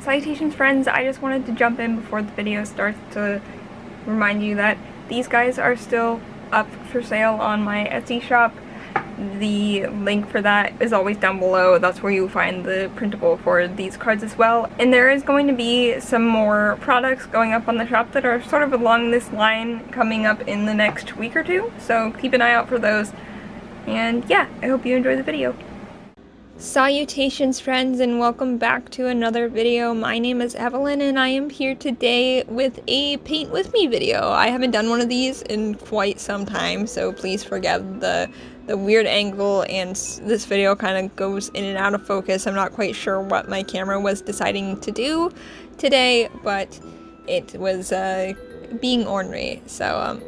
Salutations friends, I just wanted to jump in before the video starts to remind you that these guys are still up for sale on my Etsy shop. The link for that is always down below. That's where you find the printable for these cards as well. And there is going to be some more products going up on the shop that are sort of along this line coming up in the next week or two. So keep an eye out for those. And yeah, I hope you enjoy the video. Salutations friends, and welcome back to another video. My name is Evelyn and I am here today with a paint with me video. I haven't done one of these in quite some time, so please forgive the weird angle, and this video kind of goes in and out of focus. I'm not quite sure what my camera was deciding to do today, but it was being ornery. So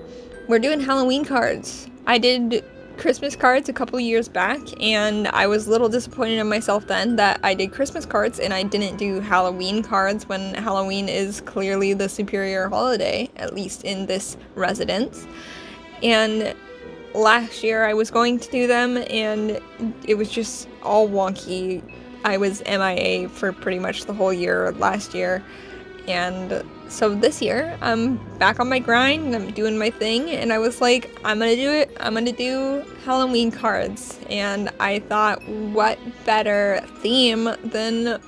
we're doing Halloween cards. I did Christmas cards a couple years back, and I was a little disappointed in myself then that I did Christmas cards and I didn't do Halloween cards, when Halloween is clearly the superior holiday, at least in this residence. And last year I was going to do them and it was just all wonky. I was MIA for pretty much the whole year last year, and so this year I'm back on my grind, I'm doing my thing, and I was like, I'm gonna do it. I'm gonna do Halloween cards. And I thought, what better theme than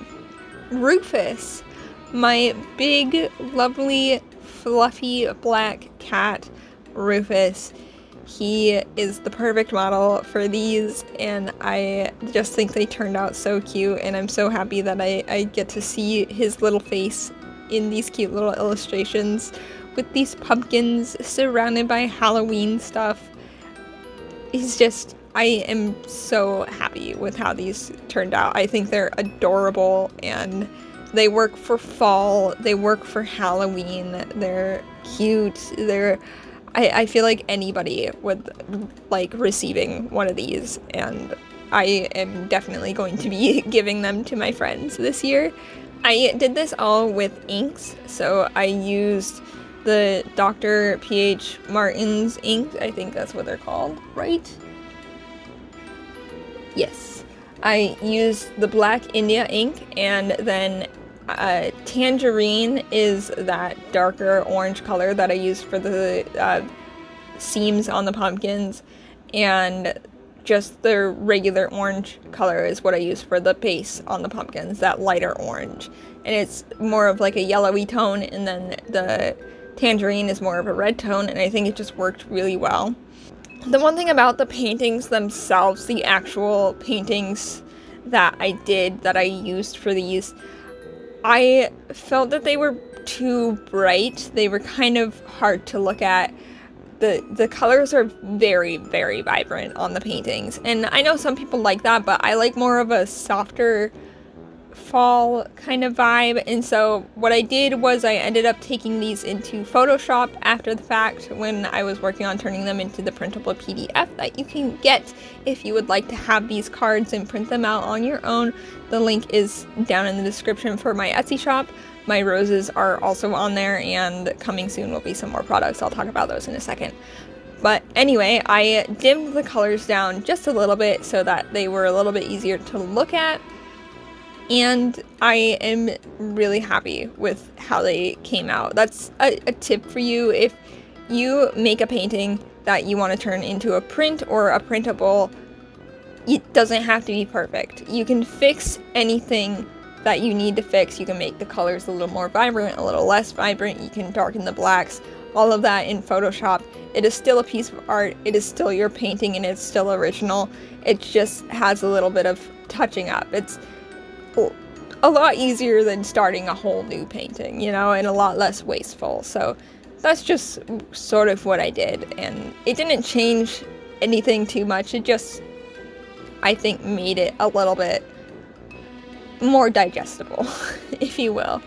Rufus, my big, lovely, fluffy black cat, Rufus. He is the perfect model for these, and I just think they turned out so cute, and I'm so happy that I get to see his little face in these cute little illustrations with these pumpkins surrounded by Halloween stuff. I am so happy with how these turned out. I think they're adorable and they work for fall, they work for Halloween, they're cute, I feel like anybody would like receiving one of these, and I am definitely going to be giving them to my friends this year. I did this all with inks, so I used the Dr. P.H. Martin's inks. I think that's what they're called, right? Yes. I used the Black India ink, and then Tangerine is that darker orange color that I used for the seams on the pumpkins, and just the regular orange color is what I use for the base on the pumpkins, that lighter orange. And it's more of like a yellowy tone, and then the tangerine is more of a red tone, and I think it just worked really well. The one thing about the paintings themselves, the actual paintings that I did, that I used for these, I felt that they were too bright. They were kind of hard to look at. The colors are very, very vibrant on the paintings, and I know some people like that, but I like more of a softer fall kind of vibe. And so what I did was I ended up taking these into Photoshop after the fact, when I was working on turning them into the printable PDF that you can get if you would like to have these cards and print them out on your own. The link is down in the description for my Etsy shop. My roses are also on there, and coming soon will be some more products. I'll talk about those in a second. But anyway, I dimmed the colors down just a little bit so that they were a little bit easier to look at. And I am really happy with how they came out. That's a tip for you. If you make a painting that you want to turn into a print or a printable, it doesn't have to be perfect. You can fix anything that you need to fix. You can make the colors a little more vibrant, a little less vibrant. You can darken the blacks, all of that in Photoshop. It is still a piece of art. It is still your painting, and it's still original. It just has a little bit of touching up. It's a lot easier than starting a whole new painting, you know, and a lot less wasteful. So that's just sort of what I did, and it didn't change anything too much. It just, I think, made it a little bit more digestible, if you will.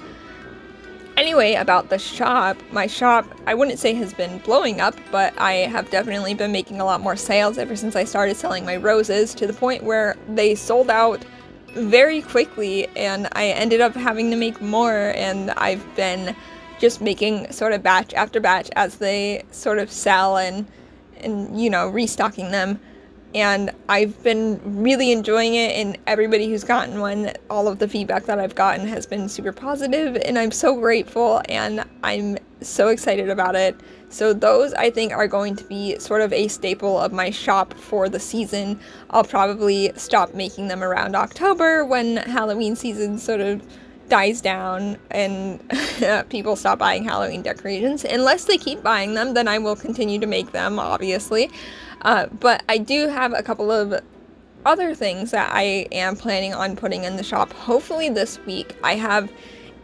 Anyway, about the shop, my shop, I wouldn't say has been blowing up, but I have definitely been making a lot more sales ever since I started selling my roses, to the point where they sold out very quickly, and I ended up having to make more, and I've been just making sort of batch after batch as they sort of sell, and you know, restocking them. and I've been really enjoying it, and everybody who's gotten one, all of the feedback that I've gotten has been super positive, and I'm so grateful, and I'm so excited about it. So those, I think, are going to be sort of a staple of my shop for the season. I'll probably stop making them around October when Halloween season sort of dies down and people stop buying Halloween decorations. Unless they keep buying them, then I will continue to make them, obviously. But I do have a couple of other things that I am planning on putting in the shop. Hopefully this week. I have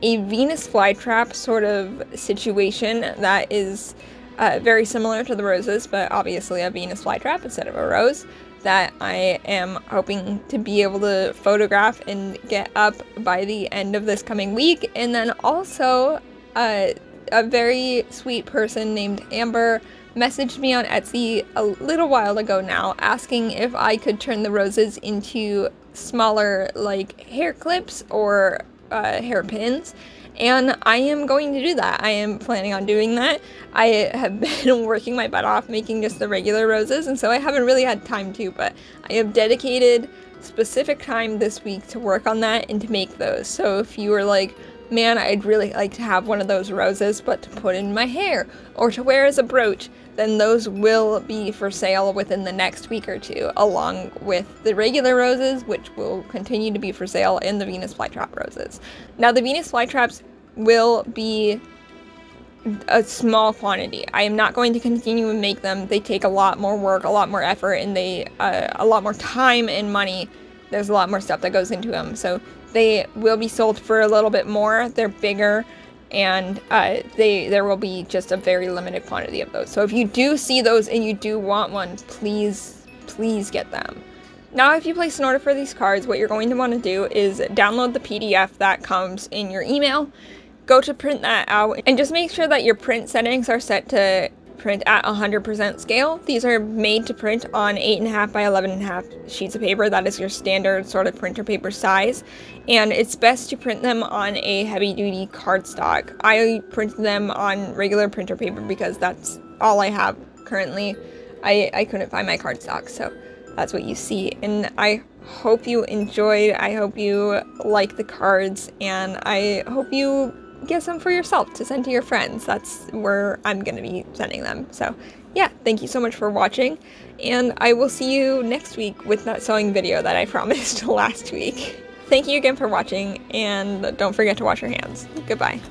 a Venus flytrap sort of situation that is very similar to the roses, but obviously a Venus flytrap instead of a rose, that I am hoping to be able to photograph and get up by the end of this coming week. And then also a very sweet person named Amber messaged me on Etsy a little while ago now, asking if I could turn the roses into smaller like hair clips or hairpins. And I am going to do that. I am planning on doing that. I have been working my butt off making just the regular roses, and so I haven't really had time to, but I have dedicated specific time this week to work on that and to make those. So if you were like, man, I'd really like to have one of those roses, but to put in my hair or to wear as a brooch, then those will be for sale within the next week or two, along with the regular roses, which will continue to be for sale, and the Venus flytrap roses. Now, the Venus flytraps will be a small quantity. I am not going to continue to make them. They take a lot more work, a lot more effort, and they a lot more time and money. There's a lot more stuff that goes into them. So they will be sold for a little bit more. They're bigger, and there will be just a very limited quantity of those. So if you do see those and you do want one, please get them. Now, if you place an order for these cards, what you're going to want to do is download the PDF that comes in your email, go to print that out, and just make sure that your print settings are set to print at 100% scale. These are made to print on 8.5 by 11.5 sheets of paper. That is your standard sort of printer paper size, and it's best to print them on a heavy-duty cardstock. I print them on regular printer paper because that's all I have currently. I couldn't find my cardstock, so that's what you see. And I hope you enjoyed. I hope you like the cards, and I hope you get some for yourself to send to your friends. That's where I'm going to be sending them. So yeah, thank you so much for watching, and I will see you next week with that sewing video that I promised last week. Thank you again for watching, and don't forget to wash your hands. Goodbye.